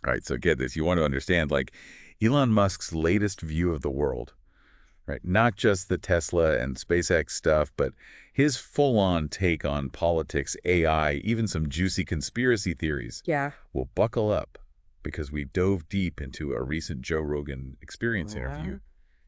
All right, so get this. You want to understand, like, Elon Musk's latest view of the world, right? Not just the Tesla and SpaceX stuff, but his full-on take on politics, AI, even some juicy conspiracy theories. Yeah. Well, buckle up, because we dove deep into a recent Joe Rogan Experience interview. Wow.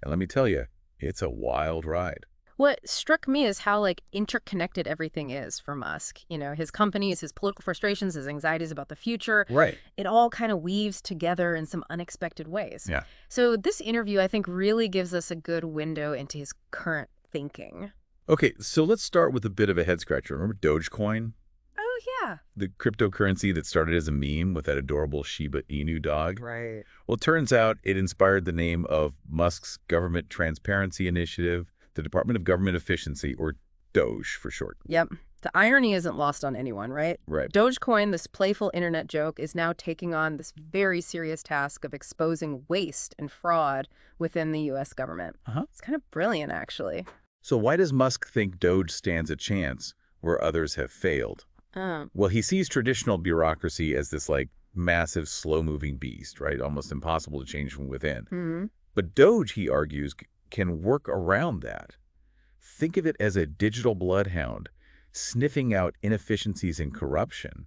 And let me tell you, it's a wild ride. What struck me is how interconnected everything is for Musk. His companies, his political frustrations, his anxieties about the future, Right. it all kind of weaves together in some unexpected ways. Yeah. So this interview, I think, really gives us a good window into his current thinking. Okay, so let's start with a bit of a head-scratcher. Remember Dogecoin? Oh, yeah. The cryptocurrency that started as a meme with that adorable Shiba Inu dog? Right. Well, it turns out it inspired the name of Musk's Government Transparency Initiative, the Department of Government Efficiency, or DOGE for short. Yep. The irony isn't lost on anyone, right? Right. Dogecoin, this playful internet joke, is now taking on this very serious task of exposing waste and fraud within the U.S. government. It's kind of brilliant, actually. So why does Musk think Doge stands a chance where others have failed? Well, he sees traditional bureaucracy as this, like, massive, slow-moving beast, right? Almost impossible to change from within. But Doge, he argues, can work around that. Think of it as a digital bloodhound, sniffing out inefficiencies and corruption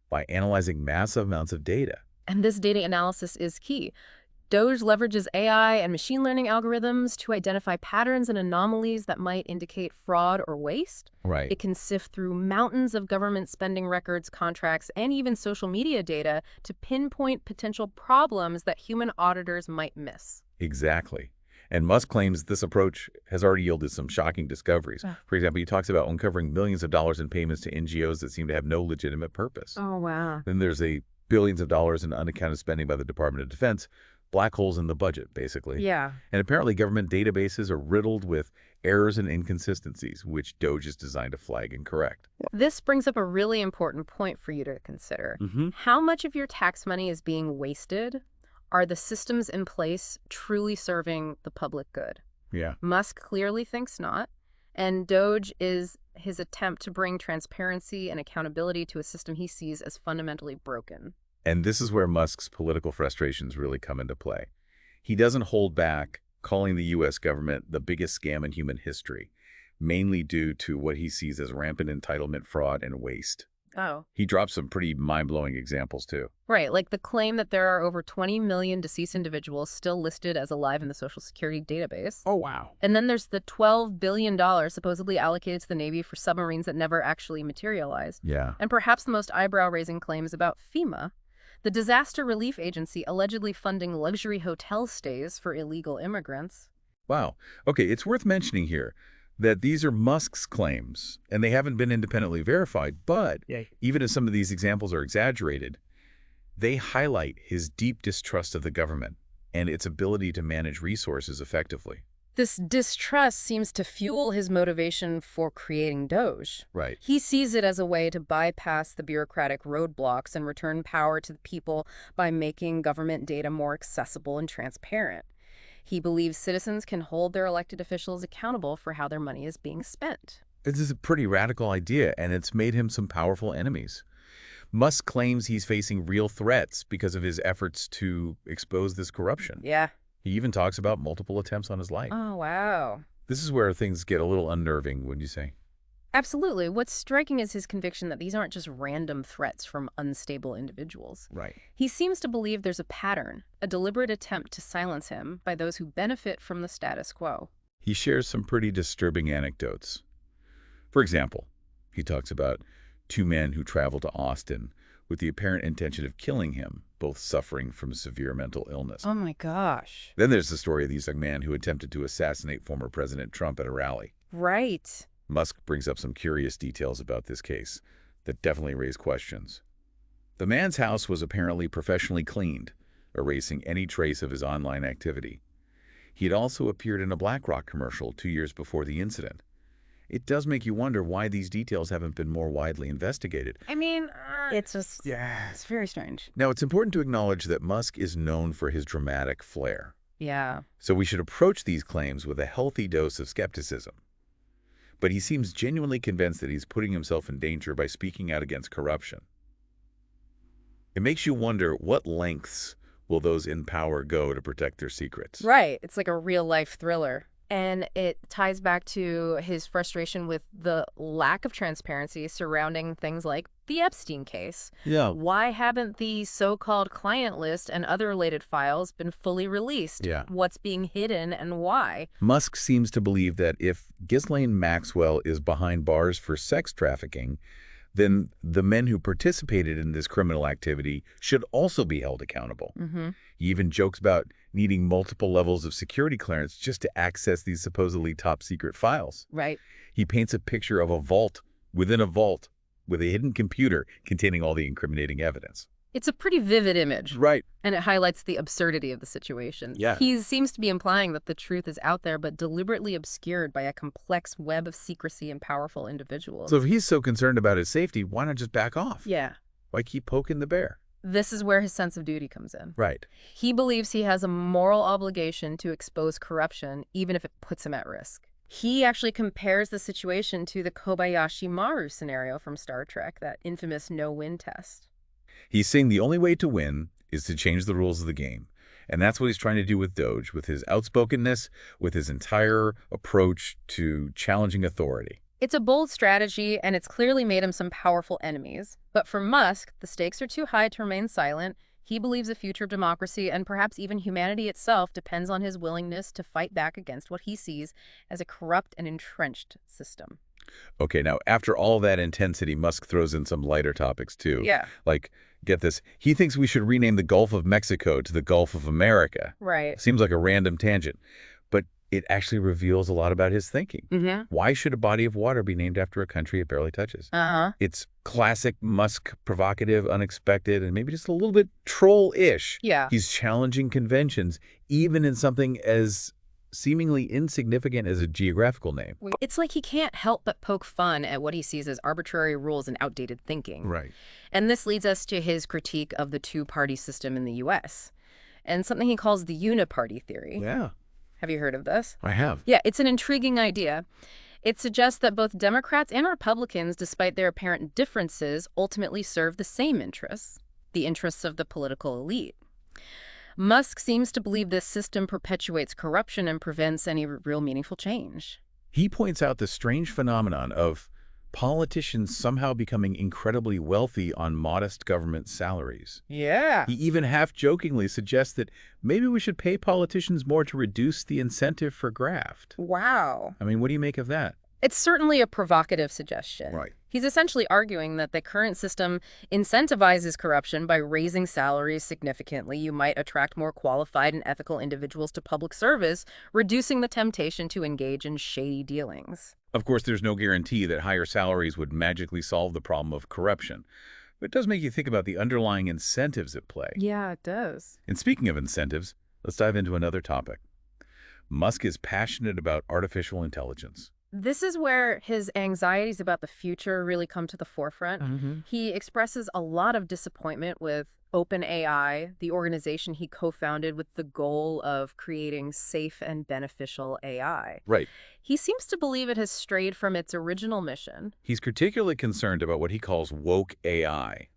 by analyzing massive amounts of data. And this data analysis is key. Doge leverages AI and machine learning algorithms to identify patterns and anomalies that might indicate fraud or waste. Right. It can sift through mountains of government spending records, contracts, and even social media data to pinpoint potential problems that human auditors might miss. Exactly. And Musk claims this approach has already yielded some shocking discoveries. For example, he talks about uncovering millions of dollars in payments to NGOs that seem to have no legitimate purpose. Oh, wow. Then there's billions of dollars in unaccounted spending by the Department of Defense, black holes in the budget, basically. Yeah. And apparently government databases are riddled with errors and inconsistencies, which Doge is designed to flag and correct. This brings up a really important point for you to consider. How much of your tax money is being wasted? Are the systems in place truly serving the public good? Yeah. Musk clearly thinks not, and Doge is his attempt to bring transparency and accountability to a system he sees as fundamentally broken. And this is where Musk's political frustrations really come into play. He doesn't hold back, calling the U.S. government the biggest scam in human history, mainly due to what he sees as rampant entitlement fraud and waste. Oh. He drops some pretty mind-blowing examples, too. Right, like the claim that there are over 20 million deceased individuals still listed as alive in the Social Security database. Oh, wow. And then there's the $12 billion supposedly allocated to the Navy for submarines that never actually materialized. Yeah. And perhaps the most eyebrow-raising claim is about FEMA, the disaster relief agency allegedly funding luxury hotel stays for illegal immigrants. Wow. Okay, it's worth mentioning here that these are Musk's claims, and they haven't been independently verified, but even as some of these examples are exaggerated, they highlight his deep distrust of the government and its ability to manage resources effectively. This distrust seems to fuel his motivation for creating Doge. Right. He sees it as a way to bypass the bureaucratic roadblocks and return power to the people by making government data more accessible and transparent. He believes citizens can hold their elected officials accountable for how their money is being spent. This is a pretty radical idea, and it's made him some powerful enemies. Musk claims he's facing real threats because of his efforts to expose this corruption. Yeah. He even talks about multiple attempts on his life. Oh, wow. This is where things get a little unnerving, wouldn't you say? Absolutely. What's striking is his conviction that these aren't just random threats from unstable individuals. Right. He seems to believe there's a pattern, a deliberate attempt to silence him by those who benefit from the status quo. He shares some pretty disturbing anecdotes. For example, he talks about two men who traveled to Austin with the apparent intention of killing him, both suffering from severe mental illness. Oh my gosh. Then there's the story of the young man who attempted to assassinate former President Trump at a rally. Right. Musk brings up some curious details about this case that definitely raise questions. The man's house was apparently professionally cleaned, erasing any trace of his online activity. He had also appeared in a BlackRock commercial 2 years before the incident. It does make you wonder why these details haven't been more widely investigated. I mean, it's just, it's very strange. Now, it's important to acknowledge that Musk is known for his dramatic flair. Yeah. So we should approach these claims with a healthy dose of skepticism. But he seems genuinely convinced that he's putting himself in danger by speaking out against corruption. It makes you wonder, what lengths will those in power go to protect their secrets? Right. It's like a real-life thriller. And it ties back to his frustration with the lack of transparency surrounding things like the Epstein case. Yeah. Why haven't the so-called client list and other related files been fully released? Yeah. What's being hidden and why? Musk seems to believe that if Ghislaine Maxwell is behind bars for sex trafficking, then the men who participated in this criminal activity should also be held accountable. He even jokes about needing multiple levels of security clearance just to access these supposedly top-secret files. Right. He paints a picture of a vault within a vault with a hidden computer containing all the incriminating evidence. It's a pretty vivid image. Right. And it highlights the absurdity of the situation. Yeah. He seems to be implying that the truth is out there, but deliberately obscured by a complex web of secrecy and powerful individuals. So if he's so concerned about his safety, why not just back off? Yeah. Why keep poking the bear? This is where his sense of duty comes in. Right. He believes he has a moral obligation to expose corruption, even if it puts him at risk. He actually compares the situation to the Kobayashi Maru scenario from Star Trek, that infamous no-win test. He's saying the only way to win is to change the rules of the game. And that's what he's trying to do with Doge, with his outspokenness, with his entire approach to challenging authority. It's a bold strategy, and it's clearly made him some powerful enemies. But for Musk, the stakes are too high to remain silent. He believes the future of democracy and perhaps even humanity itself depends on his willingness to fight back against what he sees as a corrupt and entrenched system. Okay, now after all that intensity, Musk throws in some lighter topics too. Yeah. Like, get this, he thinks we should rename the Gulf of Mexico to the Gulf of America. Right. Seems like a random tangent, but it actually reveals a lot about his thinking. Why should a body of water be named after a country it barely touches? It's classic Musk, provocative, unexpected, and maybe just a little bit troll-ish. Yeah. He's challenging conventions, even in something as seemingly insignificant as a geographical name. It's like he can't help but poke fun at what he sees as arbitrary rules and outdated thinking. Right. And this leads us to his critique of the two-party system in the U.S. and something he calls the uniparty theory. Yeah. Have you heard of this? I have. Yeah, it's an intriguing idea. It suggests that both Democrats and Republicans, despite their apparent differences, ultimately serve the same interests, the interests of the political elite. Musk seems to believe this system perpetuates corruption and prevents any real meaningful change. He points out the strange phenomenon of politicians somehow becoming incredibly wealthy on modest government salaries. Yeah. He even half-jokingly suggests that maybe we should pay politicians more to reduce the incentive for graft. Wow. I mean, what do you make of that? It's certainly a provocative suggestion. Right. He's essentially arguing that the current system incentivizes corruption by raising salaries significantly. You might attract more qualified and ethical individuals to public service, reducing the temptation to engage in shady dealings. Of course, there's no guarantee that higher salaries would magically solve the problem of corruption. But it does make you think about the underlying incentives at play. Yeah, it does. And speaking of incentives, let's dive into another topic. Musk is passionate about artificial intelligence. This is where his anxieties about the future really come to the forefront. He expresses a lot of disappointment with OpenAI, the organization he co-founded with the goal of creating safe and beneficial AI. Right. He seems to believe it has strayed from its original mission. He's particularly concerned about what he calls woke AI,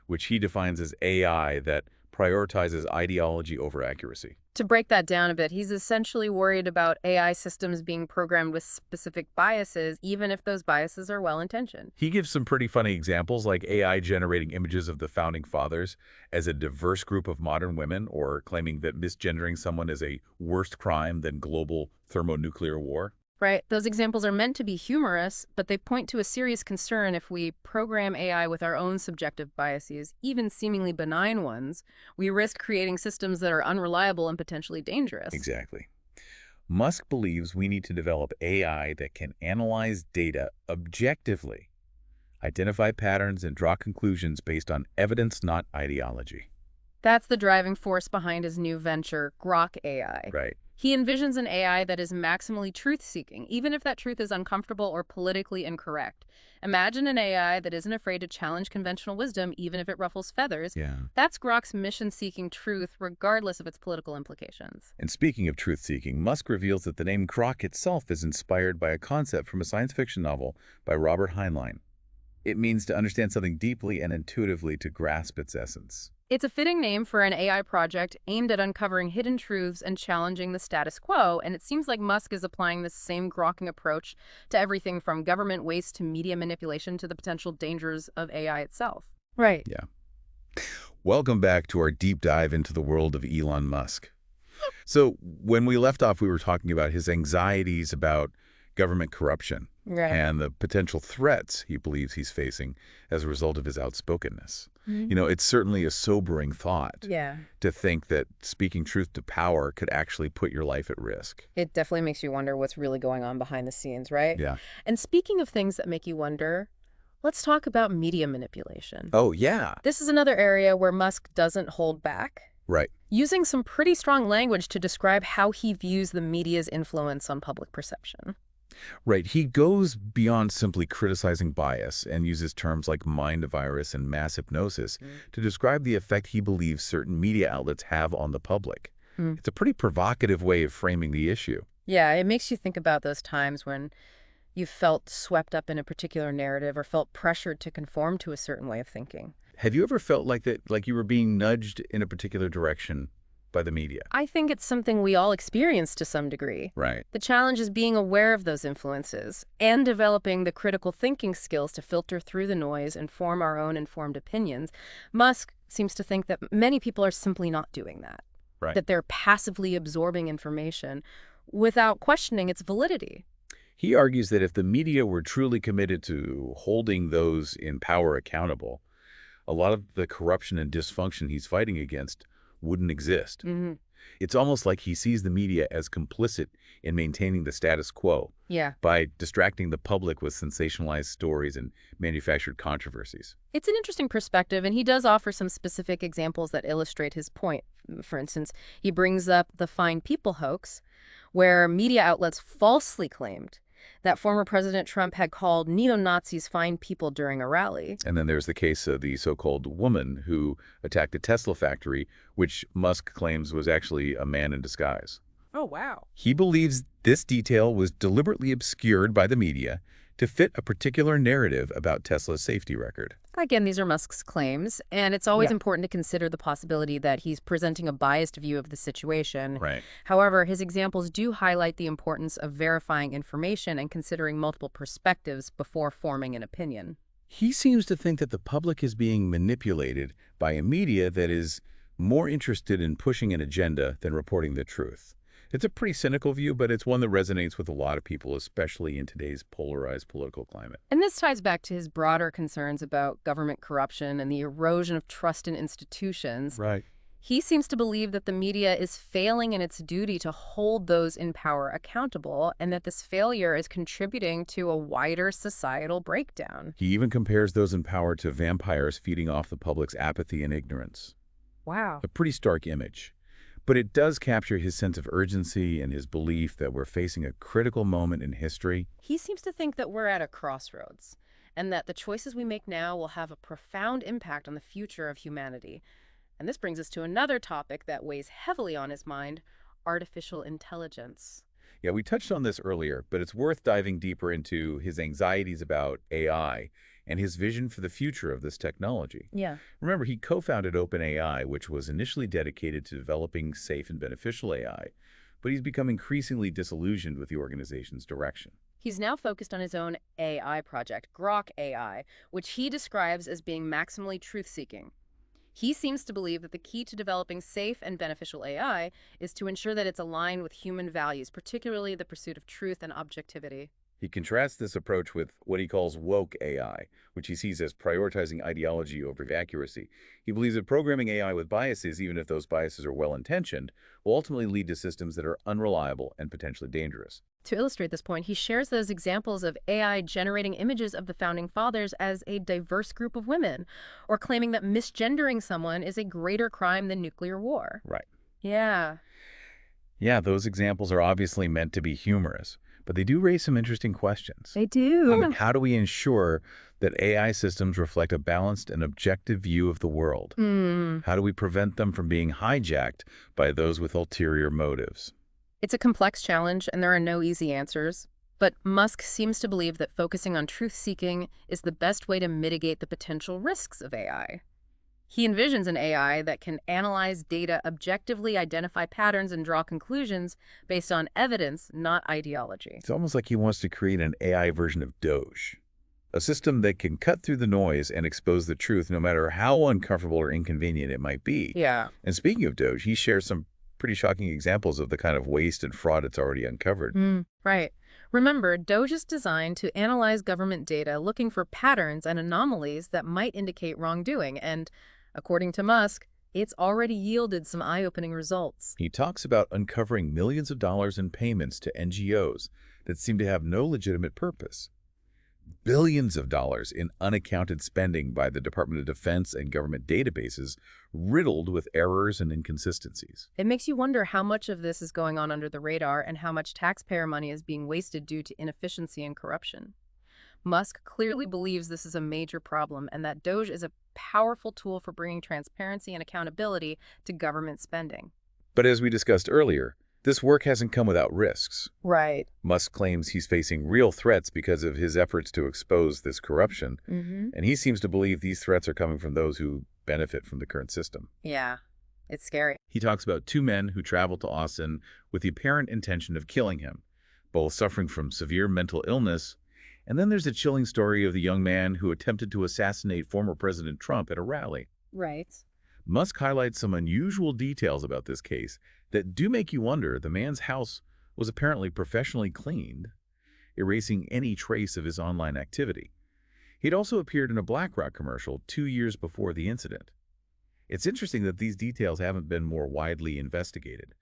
which he defines as AI that prioritizes ideology over accuracy. To break that down a bit, he's essentially worried about AI systems being programmed with specific biases, even if those biases are well-intentioned. He gives some pretty funny examples, like AI generating images of the Founding Fathers as a diverse group of modern women, or claiming that misgendering someone is a worse crime than global thermonuclear war. Right. Those examples are meant to be humorous, but they point to a serious concern. If we program AI with our own subjective biases, even seemingly benign ones, we risk creating systems that are unreliable and potentially dangerous. Exactly. Musk believes we need to develop AI that can analyze data objectively, identify patterns, and draw conclusions based on evidence, not ideology. That's the driving force behind his new venture, Grok AI. Right. He envisions an AI that is maximally truth-seeking, even if that truth is uncomfortable or politically incorrect. Imagine an AI that isn't afraid to challenge conventional wisdom, even if it ruffles feathers. Yeah. That's Grok's mission seeking truth, regardless of its political implications. And speaking of truth-seeking, Musk reveals that the name Grok itself is inspired by a concept from a science fiction novel by Robert Heinlein. It means to understand something deeply and intuitively to grasp its essence. It's a fitting name for an AI project aimed at uncovering hidden truths and challenging the status quo, and it seems like Musk is applying this same grokking approach to everything from government waste to media manipulation to the potential dangers of AI itself. Right. Yeah. Welcome back to our deep dive into the world of Elon Musk. So when we left off, we were talking about his anxieties about government corruption and the potential threats he believes he's facing as a result of his outspokenness. You know, it's certainly a sobering thought to think that speaking truth to power could actually put your life at risk. It definitely makes you wonder what's really going on behind the scenes, right? Yeah. And speaking of things that make you wonder, let's talk about media manipulation. Oh, yeah. This is another area where Musk doesn't hold back. Right. Using some pretty strong language to describe how he views the media's influence on public perception. Right. He goes beyond simply criticizing bias and uses terms like mind virus and mass hypnosis to describe the effect he believes certain media outlets have on the public. It's a pretty provocative way of framing the issue. Yeah, it makes you think about those times when you felt swept up in a particular narrative or felt pressured to conform to a certain way of thinking. Have you ever felt like that, like you were being nudged in a particular direction by the media? I think it's something we all experience to some degree. Right. The challenge is being aware of those influences and developing the critical thinking skills to filter through the noise and form our own informed opinions. Musk seems to think that many people are simply not doing that. Right. That they're passively absorbing information without questioning its validity. He argues that if the media were truly committed to holding those in power accountable, a lot of the corruption and dysfunction he's fighting against wouldn't exist. It's almost like he sees the media as complicit in maintaining the status quo by distracting the public with sensationalized stories and manufactured controversies. It's an interesting perspective, and he does offer some specific examples that illustrate his point. For instance, he brings up the Fine People hoax, where media outlets falsely claimed that former President Trump had called neo-Nazis fine people during a rally. And then there's the case of the so-called woman who attacked a Tesla factory, which Musk claims was actually a man in disguise. Oh, wow. He believes this detail was deliberately obscured by the media to fit a particular narrative about Tesla's safety record. Again, these are Musk's claims, and it's always important to consider the possibility that he's presenting a biased view of the situation. Right. However, his examples do highlight the importance of verifying information and considering multiple perspectives before forming an opinion. He seems to think that the public is being manipulated by a media that is more interested in pushing an agenda than reporting the truth. It's a pretty cynical view, but it's one that resonates with a lot of people, especially in today's polarized political climate. And this ties back to his broader concerns about government corruption and the erosion of trust in institutions. Right. He seems to believe that the media is failing in its duty to hold those in power accountable, and that this failure is contributing to a wider societal breakdown. He even compares those in power to vampires feeding off the public's apathy and ignorance. Wow. A pretty stark image. But it does capture his sense of urgency and his belief that we're facing a critical moment in history. He seems to think that we're at a crossroads, and that the choices we make now will have a profound impact on the future of humanity. And this brings us to another topic that weighs heavily on his mind: artificial intelligence. Yeah, we touched on this earlier, but it's worth diving deeper into his anxieties about AI and his vision for the future of this technology. Yeah. Remember, he co-founded OpenAI, which was initially dedicated to developing safe and beneficial AI, but he's become increasingly disillusioned with the organization's direction. He's now focused on his own AI project, Grok AI, which he describes as being maximally truth-seeking. He seems to believe that the key to developing safe and beneficial AI is to ensure that it's aligned with human values, particularly the pursuit of truth and objectivity. He contrasts this approach with what he calls woke AI, which he sees as prioritizing ideology over accuracy. He believes that programming AI with biases, even if those biases are well-intentioned, will ultimately lead to systems that are unreliable and potentially dangerous. To illustrate this point, he shares those examples of AI generating images of the Founding Fathers as a diverse group of women, or claiming that misgendering someone is a greater crime than nuclear war. Right. Yeah. Yeah, those examples are obviously meant to be humorous, but they do raise some interesting questions. They do. I mean, how do we ensure that AI systems reflect a balanced and objective view of the world? How do we prevent them from being hijacked by those with ulterior motives? It's a complex challenge, and there are no easy answers. But Musk seems to believe that focusing on truth-seeking is the best way to mitigate the potential risks of AI. He envisions an AI that can analyze data, objectively identify patterns, and draw conclusions based on evidence, not ideology. It's almost like he wants to create an AI version of Doge, a system that can cut through the noise and expose the truth no matter how uncomfortable or inconvenient it might be. Yeah. And speaking of Doge, he shares some pretty shocking examples of the kind of waste and fraud it's already uncovered. Right. Remember, Doge is designed to analyze government data looking for patterns and anomalies that might indicate wrongdoing, and according to Musk, it's already yielded some eye-opening results. He talks about uncovering millions of dollars in payments to NGOs that seem to have no legitimate purpose. Billions of dollars in unaccounted spending by the Department of Defense and government databases riddled with errors and inconsistencies. It makes you wonder how much of this is going on under the radar and how much taxpayer money is being wasted due to inefficiency and corruption. Musk clearly believes this is a major problem and that Doge is a powerful tool for bringing transparency and accountability to government spending. But as we discussed earlier, this work hasn't come without risks. Right. Musk claims he's facing real threats because of his efforts to expose this corruption, and he seems to believe these threats are coming from those who benefit from the current system. Yeah, it's scary. He talks about two men who traveled to Austin with the apparent intention of killing him, both suffering from severe mental illness. And then there's a chilling story of the young man who attempted to assassinate former President Trump at a rally. Right. Musk highlights some unusual details about this case that do make you wonder. The man's house was apparently professionally cleaned, erasing any trace of his online activity. He'd also appeared in a BlackRock commercial 2 years before the incident. It's interesting that these details haven't been more widely investigated.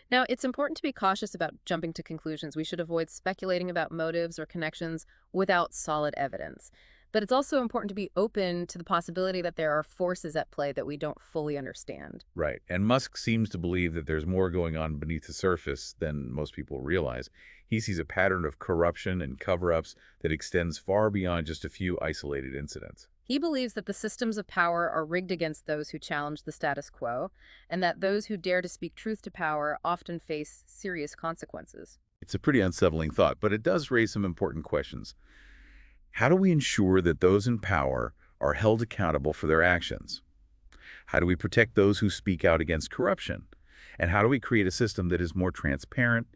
Now, it's important to be cautious about jumping to conclusions. We should avoid speculating about motives or connections without solid evidence. But it's also important to be open to the possibility that there are forces at play that we don't fully understand. Right. And Musk seems to believe that there's more going on beneath the surface than most people realize. He sees a pattern of corruption and cover-ups that extends far beyond just a few isolated incidents. He believes that the systems of power are rigged against those who challenge the status quo, and that those who dare to speak truth to power often face serious consequences. It's a pretty unsettling thought, but it does raise some important questions. How do we ensure that those in power are held accountable for their actions? How do we protect those who speak out against corruption? And how do we create a system that is more transparent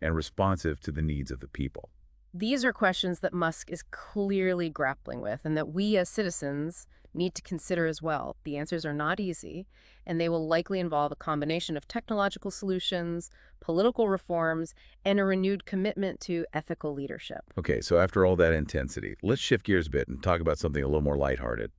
and responsive to the needs of the people? These are questions that Musk is clearly grappling with and that we as citizens need to consider as well. The answers are not easy, and they will likely involve a combination of technological solutions, political reforms, and a renewed commitment to ethical leadership. Okay, so after all that intensity, let's shift gears a bit and talk about something a little more lighthearted.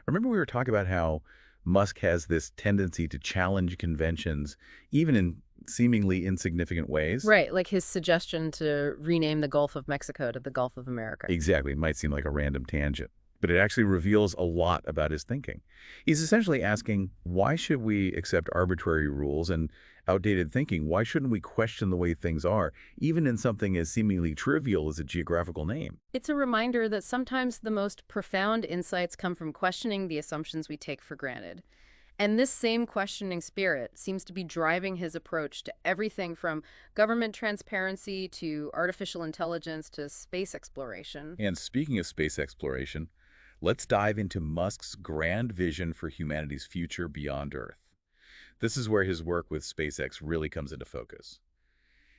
Remember we were talking about how Musk has this tendency to challenge conventions, even in seemingly insignificant ways? Right, like his suggestion to rename the Gulf of Mexico to the Gulf of America. Exactly. It might seem like a random tangent, but it actually reveals a lot about his thinking. He's essentially asking, why should we accept arbitrary rules and outdated thinking? Why shouldn't we question the way things are, even in something as seemingly trivial as a geographical name? It's a reminder that sometimes the most profound insights come from questioning the assumptions we take for granted. And this same questioning spirit seems to be driving his approach to everything from government transparency to artificial intelligence to space exploration. And speaking of space exploration, let's dive into Musk's grand vision for humanity's future beyond Earth. This is where his work with SpaceX really comes into focus.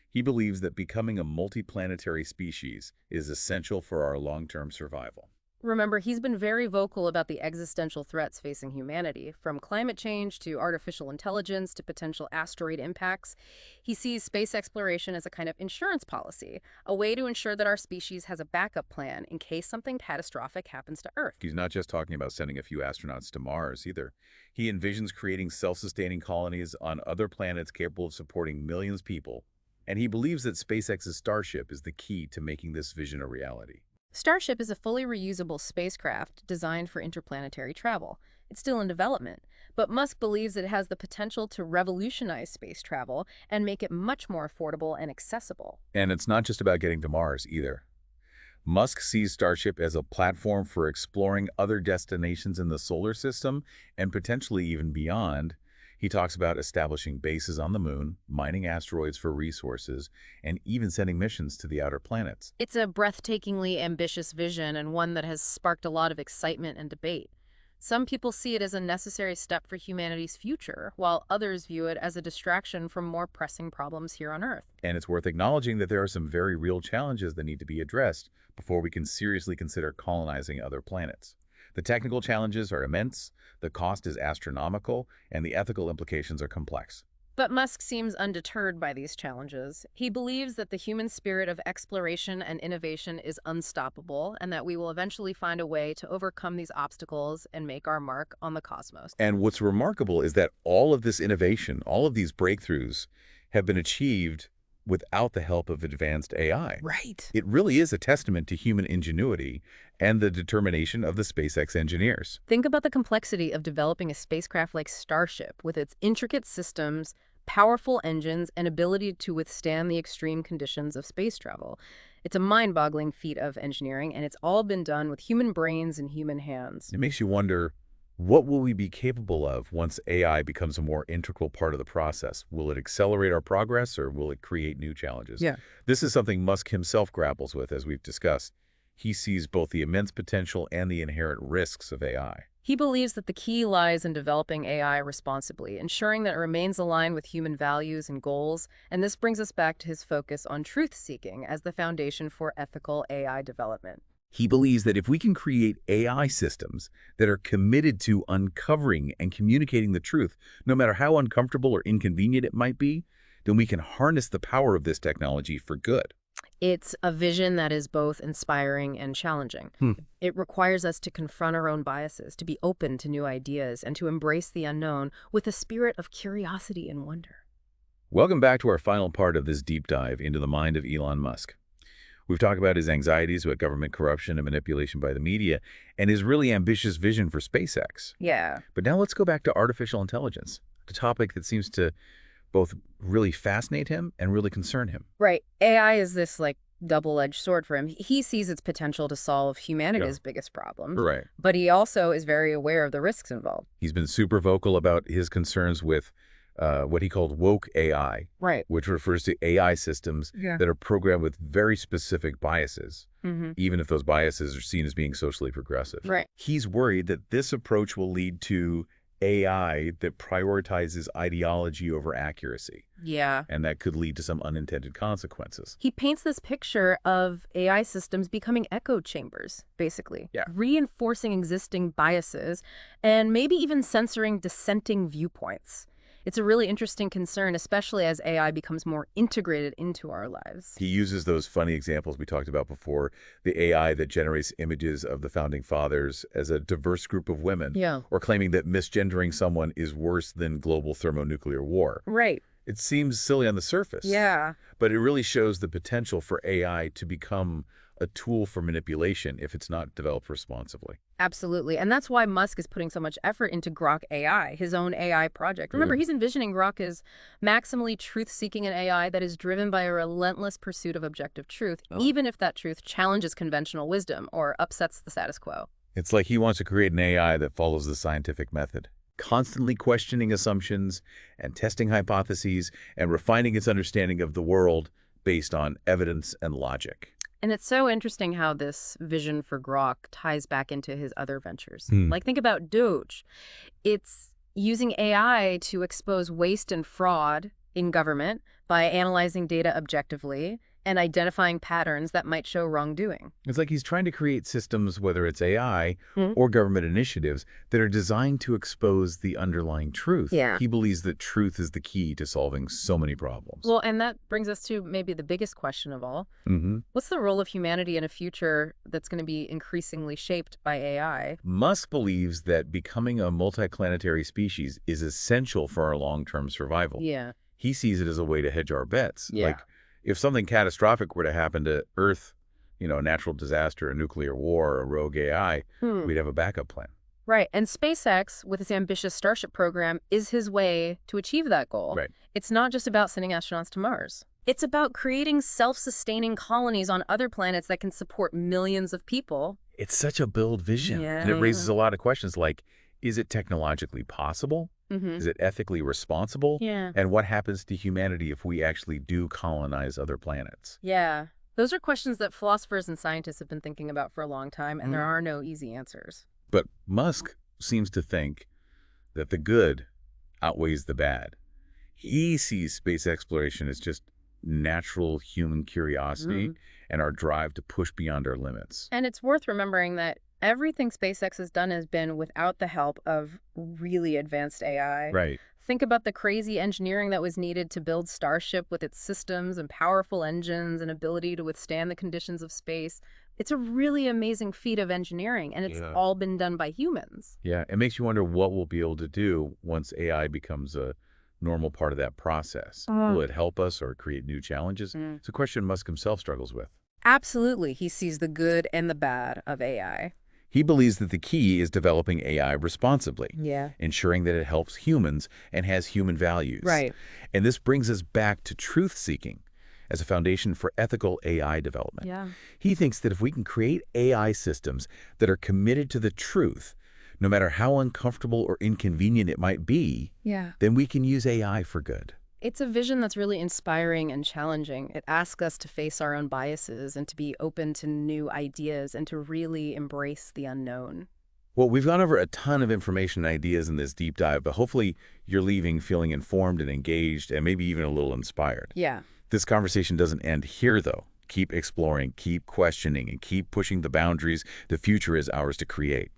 He believes that becoming a multiplanetary species is essential for our long-term survival. Remember, he's been very vocal about the existential threats facing humanity, from climate change to artificial intelligence to potential asteroid impacts. He sees space exploration as a kind of insurance policy, a way to ensure that our species has a backup plan in case something catastrophic happens to Earth. He's not just talking about sending a few astronauts to Mars either. He envisions creating self-sustaining colonies on other planets capable of supporting millions of people. And he believes that SpaceX's Starship is the key to making this vision a reality. Starship is a fully reusable spacecraft designed for interplanetary travel. It's still in development, but Musk believes it has the potential to revolutionize space travel and make it much more affordable and accessible. And it's not just about getting to Mars either. Musk sees Starship as a platform for exploring other destinations in the solar system and potentially even beyond. He talks about establishing bases on the moon, mining asteroids for resources, and even sending missions to the outer planets. It's a breathtakingly ambitious vision and one that has sparked a lot of excitement and debate. Some people see it as a necessary step for humanity's future, while others view it as a distraction from more pressing problems here on Earth. And it's worth acknowledging that there are some very real challenges that need to be addressed before we can seriously consider colonizing other planets. The technical challenges are immense, the cost is astronomical, and the ethical implications are complex. But Musk seems undeterred by these challenges. He believes that the human spirit of exploration and innovation is unstoppable, and that we will eventually find a way to overcome these obstacles and make our mark on the cosmos. And what's remarkable is that all of this innovation, all of these breakthroughs, have been achieved without the help of advanced AI. Right. It really is a testament to human ingenuity and the determination of the SpaceX engineers. Think about the complexity of developing a spacecraft like Starship with its intricate systems, powerful engines, and ability to withstand the extreme conditions of space travel. It's a mind-boggling feat of engineering, and it's all been done with human brains and human hands. It makes you wonder, what will we be capable of once AI becomes a more integral part of the process? Will it accelerate our progress, or will it create new challenges? Yeah. This is something Musk himself grapples with, as we've discussed. He sees both the immense potential and the inherent risks of AI. He believes that the key lies in developing AI responsibly, ensuring that it remains aligned with human values and goals, and this brings us back to his focus on truth-seeking as the foundation for ethical AI development. He believes that if we can create AI systems that are committed to uncovering and communicating the truth, no matter how uncomfortable or inconvenient it might be, then we can harness the power of this technology for good. It's a vision that is both inspiring and challenging. It requires us to confront our own biases, to be open to new ideas, and to embrace the unknown with a spirit of curiosity and wonder. Welcome back to our final part of this deep dive into the mind of Elon Musk. We've talked about his anxieties about government corruption and manipulation by the media, and his really ambitious vision for SpaceX. Yeah. But now let's go back to artificial intelligence, a topic that seems to both really fascinate him and really concern him. Right. AI is this double-edged sword for him. He sees its potential to solve humanity's biggest problems. Right. But he also is very aware of the risks involved. He's been super vocal about his concerns with what he called woke AI, Right. which refers to AI systems that are programmed with very specific biases, even if those biases are seen as being socially progressive. Right. He's worried that this approach will lead to AI that prioritizes ideology over accuracy. Yeah. And that could lead to some unintended consequences. He paints this picture of AI systems becoming echo chambers, basically. Yeah. Reinforcing existing biases and maybe even censoring dissenting viewpoints. It's a really interesting concern, especially as AI becomes more integrated into our lives. He uses those funny examples we talked about before, the AI that generates images of the Founding Fathers as a diverse group of women, or claiming that misgendering someone is worse than global thermonuclear war. Right. It seems silly on the surface, but it really shows the potential for AI to become a tool for manipulation if it's not developed responsibly. Absolutely. And that's why Musk is putting so much effort into Grok AI, his own AI project. Remember, he's envisioning Grok as maximally truth-seeking an AI that is driven by a relentless pursuit of objective truth, even if that truth challenges conventional wisdom or upsets the status quo. It's like he wants to create an AI that follows the scientific method, constantly questioning assumptions and testing hypotheses and refining its understanding of the world based on evidence and logic. And it's so interesting how this vision for Grok ties back into his other ventures. Like, think about Doge. It's using AI to expose waste and fraud in government by analyzing data objectively and identifying patterns that might show wrongdoing. It's like he's trying to create systems, whether it's AI or government initiatives, that are designed to expose the underlying truth. Yeah. He believes that truth is the key to solving so many problems. Well, and that brings us to maybe the biggest question of all. What's the role of humanity in a future that's going to be increasingly shaped by AI? Musk believes that becoming a multiplanetary species is essential for our long-term survival. Yeah. He sees it as a way to hedge our bets. Yeah. Like, if something catastrophic were to happen to Earth, a natural disaster, a nuclear war, a rogue AI, we'd have a backup plan. Right. And SpaceX, with its ambitious Starship program, is his way to achieve that goal. Right. It's not just about sending astronauts to Mars. It's about creating self-sustaining colonies on other planets that can support millions of people. It's such a bold vision. Yeah. And it raises a lot of questions like, is it technologically possible? Is it ethically responsible? Yeah. And what happens to humanity if we actually do colonize other planets? Yeah. Those are questions that philosophers and scientists have been thinking about for a long time, and there are no easy answers. But Musk seems to think that the good outweighs the bad. He sees space exploration as just natural human curiosity and our drive to push beyond our limits. And it's worth remembering that everything SpaceX has done has been without the help of really advanced AI. Right. Think about the crazy engineering that was needed to build Starship with its systems and powerful engines and ability to withstand the conditions of space. It's a really amazing feat of engineering, and it's all been done by humans. Yeah, it makes you wonder what we'll be able to do once AI becomes a normal part of that process. Will it help us or create new challenges? It's a question Musk himself struggles with. Absolutely. He sees the good and the bad of AI. He believes that the key is developing AI responsibly, Yeah. ensuring that it helps humans and has human values. Right. And this brings us back to truth-seeking as a foundation for ethical AI development. Yeah. He thinks that if we can create AI systems that are committed to the truth, no matter how uncomfortable or inconvenient it might be, then we can use AI for good. It's a vision that's really inspiring and challenging. It asks us to face our own biases and to be open to new ideas and to really embrace the unknown. Well, we've gone over a ton of information and ideas in this deep dive, but hopefully you're leaving feeling informed and engaged and maybe even a little inspired. Yeah. This conversation doesn't end here, though. Keep exploring, keep questioning, and keep pushing the boundaries. The future is ours to create.